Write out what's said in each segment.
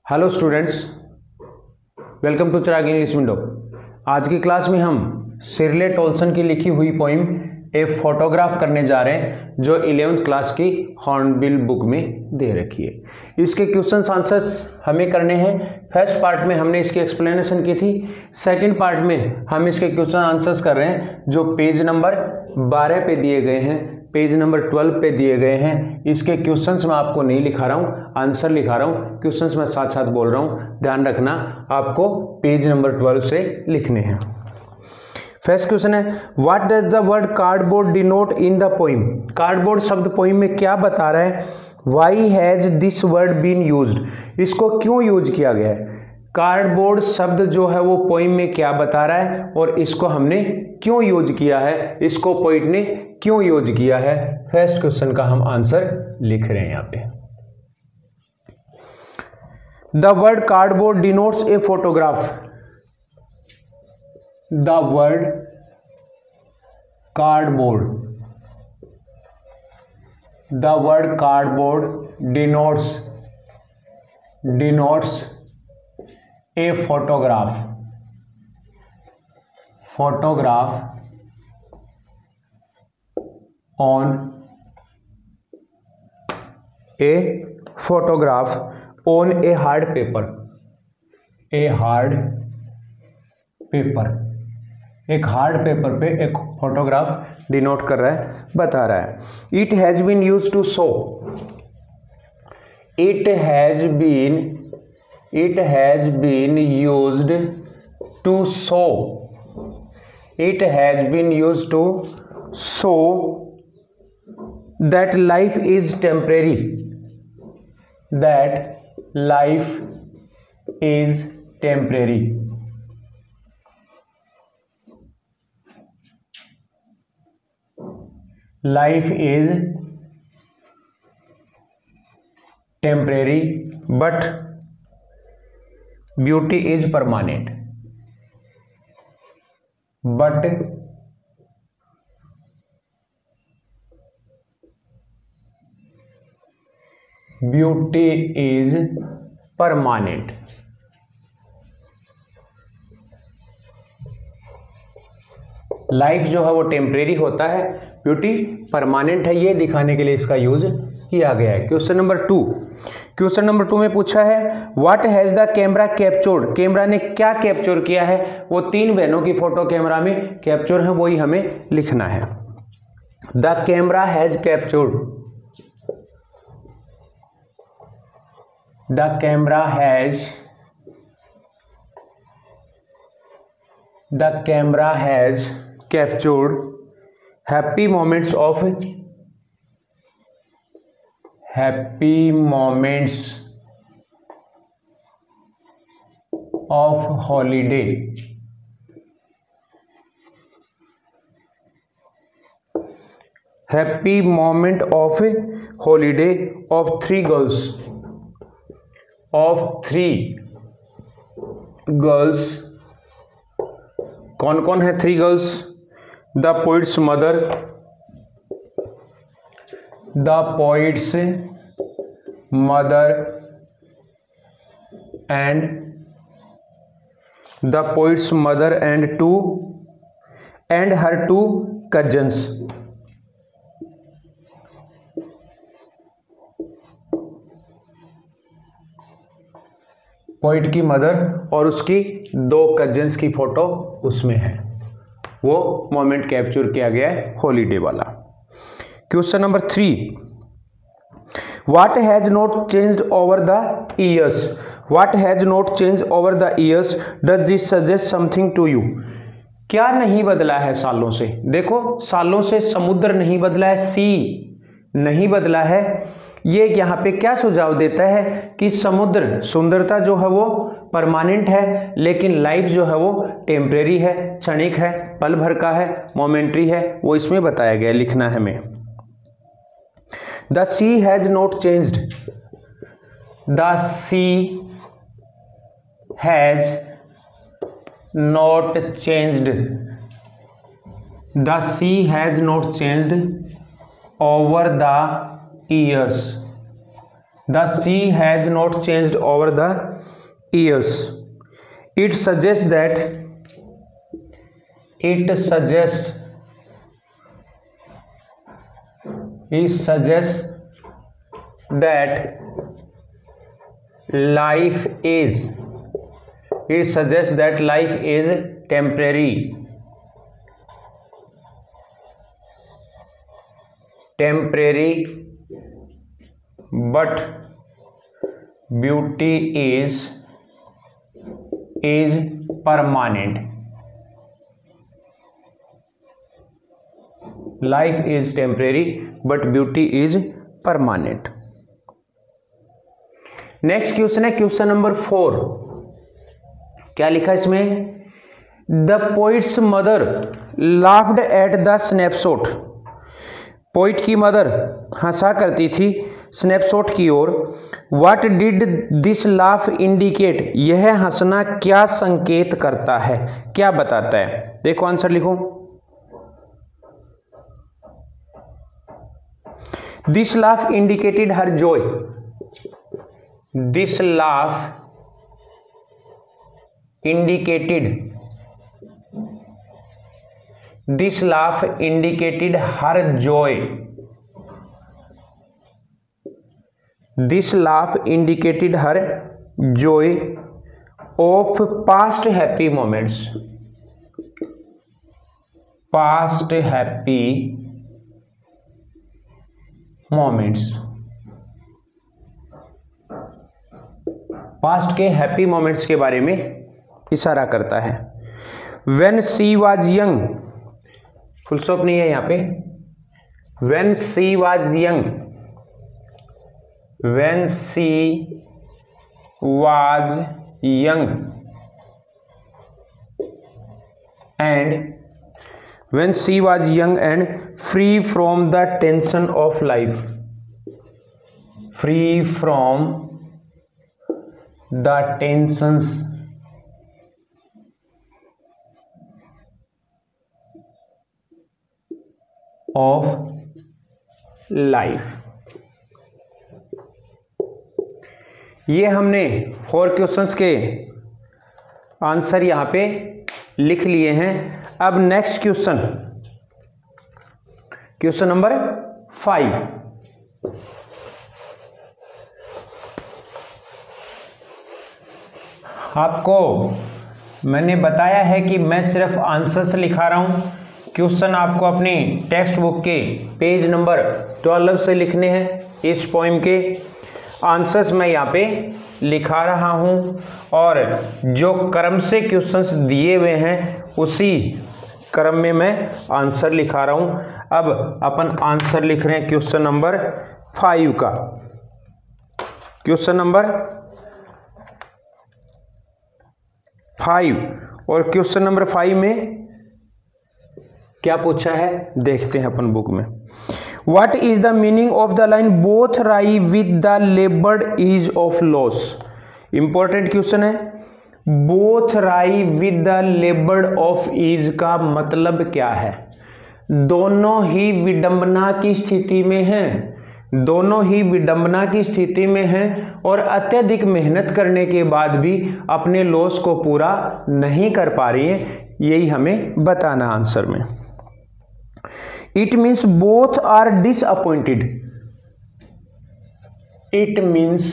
Hello students, welcome to Chirag English window. आज की class में हम शिरले टोल्सन की लिखी हुई पोइम ए फोटोग्राफ करने जा रहे हैं, जो 11th क्लास की हॉर्नबिल बुक में दे रखी है। इसके क्वेश्चंस आंसर्स हमें करने हैं। फर्स्ट पार्ट में हमने इसकी एक्सप्लेनेशन की थी, सेकंड पार्ट में हम इसके क्वेश्चन आंसर्स कर रहे हैं जो पेज नंबर 12 पे दिए गए हैं, पेज नंबर 12 पे दिए गए हैं। इसके क्वेश्चंस मैं आपको नहीं लिखा रहा हूँ, आंसर लिखा रहा हूँ, क्वेश्चंस मैं साथ साथ बोल रहा हूँ। ध्यान रखना, आपको पेज नंबर 12 से लिखने हैं। फर्स्ट क्वेश्चन है, what does the word cardboard denote in the poem. Cardboard शब्द पोइम में क्या बता रहा है। Why has this word been used, इसको क्यों यूज किया गया है। कार्डबोर्ड शब्द जो है वो पोइम में क्या बता रहा है और इसको हमने क्यों यूज किया है, इसको पोइट ने क्यों यूज किया है। फर्स्ट क्वेश्चन का हम आंसर लिख रहे हैं यहां पे। The word cardboard denotes a photograph. The word cardboard, the word cardboard denotes a photograph on a photograph on a hard paper, एक हार्ड पेपर पे एक फोटोग्राफ डिनोट कर रहा है, बता रहा है। It has been use to show, it has been used to show, it has been used to show that life is temporary, that life is temporary, life is temporary but beauty is permanent, but beauty is permanent। Life जो है वो temporary होता है, beauty permanent है, ये दिखाने के लिए इसका यूज किया गया है। क्वेश्चन नंबर 2 में पूछा है, what has the camera captured. Camera ने क्या कैप्चर किया है। वो तीन बहनों की फोटो कैमरा में कैप्चर है, वही हमें लिखना है। The camera has captured, the camera has captured happy moments of holiday, happy moment of holiday of three girls। कौन कौन है three girls. The poet's mother, and her two cousins। Poet की मदर और उसकी दो कजिन्स की photo उसमें है, वो मोमेंट कैप्चर किया गया है हॉलीडे वाला। Question number 3, what has not changed over the years. What has not changed over the years, does this suggest something to you. क्या नहीं बदला है सालों से। देखो, सालों से समुद्र नहीं बदला है, सी नहीं बदला है। ये यहाँ पे क्या सुझाव देता है कि समुद्र सुंदरता जो है वो परमानेंट है, लेकिन लाइफ जो है वो टेम्परेरी है, क्षणिक है, पल भर का है, मोमेंट्री है, वो इसमें बताया गया, लिखना है हमें। The sea has not changed, the sea has not changed, the sea has not changed over the years, The sea has not changed over the years. It suggests that life is temporary. But beauty is permanent. Life is temporary but beauty is permanent. Next question है question number 4. क्या लिखा है इसमें? The poet's mother laughed at the snapshot. Poet की mother हंसा करती थी snapshot की ओर. What did this laugh indicate. यह हंसना क्या संकेत करता है, क्या बताता है? देखो आंसर लिखो. This laugh indicated her Joy. This laugh indicated her joy. This laugh indicated her joy of past happy moments. Past happy moments. Past के हैप्पी मोमेंट्स के बारे में इशारा करता है. When she was young, full stop नहीं है यहाँ पे. When she was young and free from the tension of life. Free from the tensions of life. ये हमने 4 क्वेश्चंस के आंसर यहां पे लिख लिए हैं. अब नेक्स्ट क्वेश्चन नंबर 5. आपको मैंने बताया है कि मैं सिर्फ आंसर्स लिखा रहा हूं. क्वेश्चन आपको अपनी टेक्स्ट बुक के पेज नंबर 12 से लिखने हैं. इस पोइम के आंसर्स मैं यहाँ पे लिखा रहा हूँ और जो क्रम से क्वेश्चंस दिए हुए हैं उसी क्रम में मैं आंसर लिखा रहा हूँ. अब अपन आंसर लिख रहे हैं क्वेश्चन नंबर 5 का. क्वेश्चन नंबर 5 और क्वेश्चन नंबर 5 में क्या पूछा है देखते हैं अपन बुक में. What is the meaning of the line both rye with the labored ease of loss? Important question है. both rye with the labored of ease का मतलब क्या है? दोनों ही विडंबना की स्थिति में हैं. दोनों ही विडंबना की स्थिति में हैं और अत्यधिक मेहनत करने के बाद भी अपने लॉस को पूरा नहीं कर पा रही हैं. यही हमें बताना आंसर में. It means both are disappointed. It means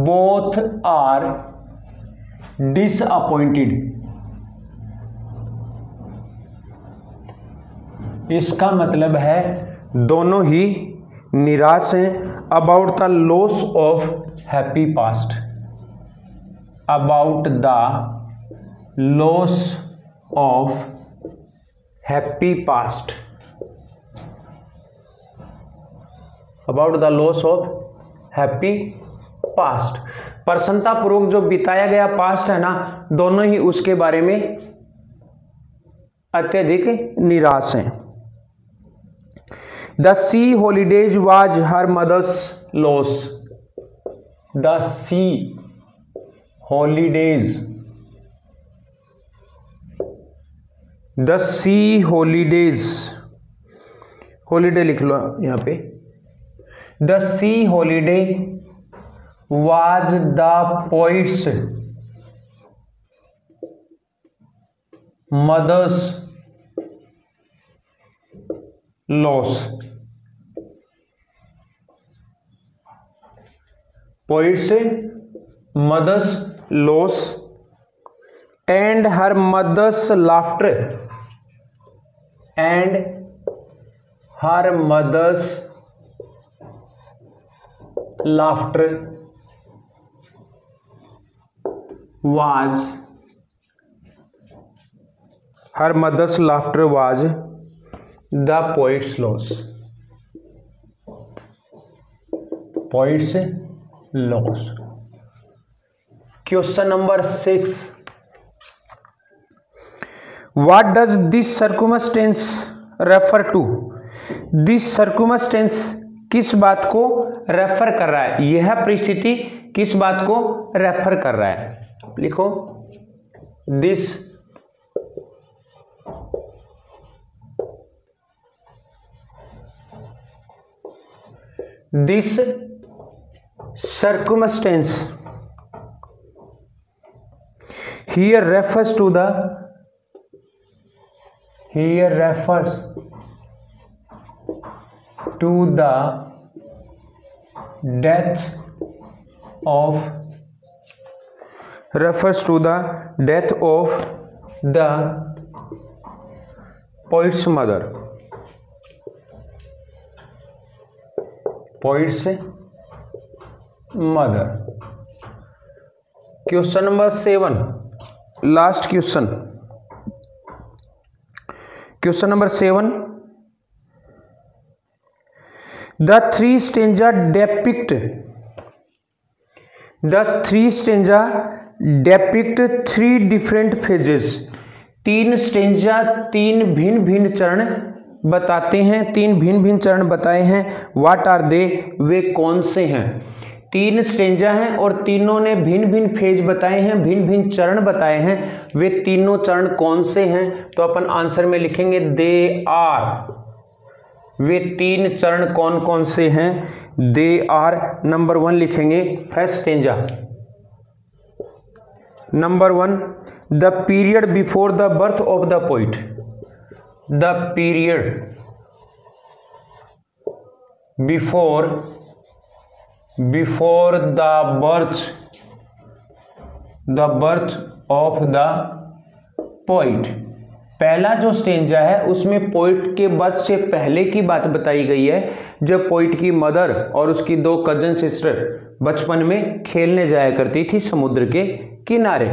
both are disappointed. इसका मतलब है दोनों ही निराश हैं. About the loss of happy past. About the loss of happy past. About the loss of happy past. प्रसन्नता पूर्वक जो बिताया गया पास्ट है ना, दोनों ही उसके बारे में अत्यधिक निराश हैं. The sea holidays was her mother's loss. The sea holidays. The sea holidays holiday लिख लो यहाँ पे। The sea holiday was the poet's mother's loss. Poet's mother's loss and her mother's laughter and her mother's laughter was her mother's laughter was the poet's loss. Poet's loss. Question number 6. What does this circumstance refer to? This circumstance किस बात को refer कर रहा है? यह परिस्थिति किस बात को रेफर कर रहा है? लिखो this circumstance here refers to the death of the poet's mother. Question number 7, last question. Question number 7. The three stanza depict three different phases. तीन स्टेंजा तीन भिन्न भिन्न चरण बताते हैं, तीन भिन्न भिन्न चरण बताए हैं। व्हाट आर दे, वे कौन से हैं? तीन स्टेंजा हैं और तीनों ने भिन्न भिन्न फेज बताए हैं, भिन्न भिन्न चरण बताए हैं। वे तीनों चरण कौन से हैं? तो अपन आंसर में लिखेंगे दे आर। वे तीन चरण कौन कौन से हैं? They are. नंबर 1 लिखेंगे first stanza. Number 1, the period before the birth of the poet. The period before the birth of the poet. पहला जो स्टेंजा है उसमें पोइट के बर्थ से पहले की बात बताई गई है, जब पोइट की मदर और उसकी 2 कजन सिस्टर बचपन में खेलने जाया करती थी समुद्र के किनारे।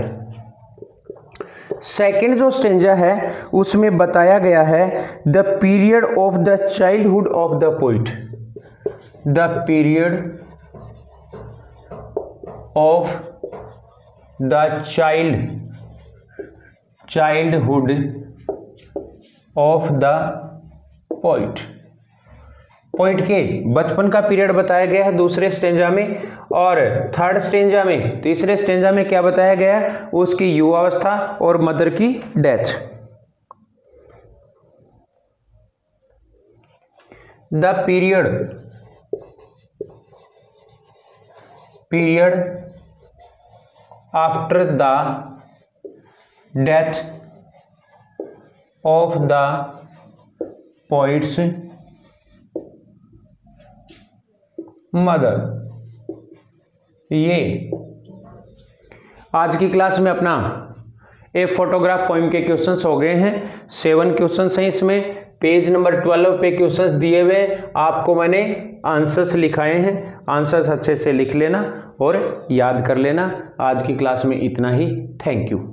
सेकंड जो स्टेंजा है उसमें बताया गया है the period of the childhood of the poet. The period of the childhood of the poet. Poet के बचपन का पीरियड बताया गया है दूसरे स्टेंजा में, और थर्ड स्टेंजा में, तीसरे स्टेंजा में क्या बताया गया है? उसकी युवावस्था और मदर की death. The period after the death of the poet's mother. ये आज की क्लास में अपना ए फोटोग्राफ पोइम के क्वेश्चंस हो गए हैं। 7 क्वेश्चंस हैं इसमें। पेज नंबर 12 पे क्वेश्चंस दिए हुए, आपको मैंने आंसर्स लिखाए हैं। आंसर्स अच्छे से लिख लेना और याद कर लेना। आज की क्लास में इतना ही। Thank you.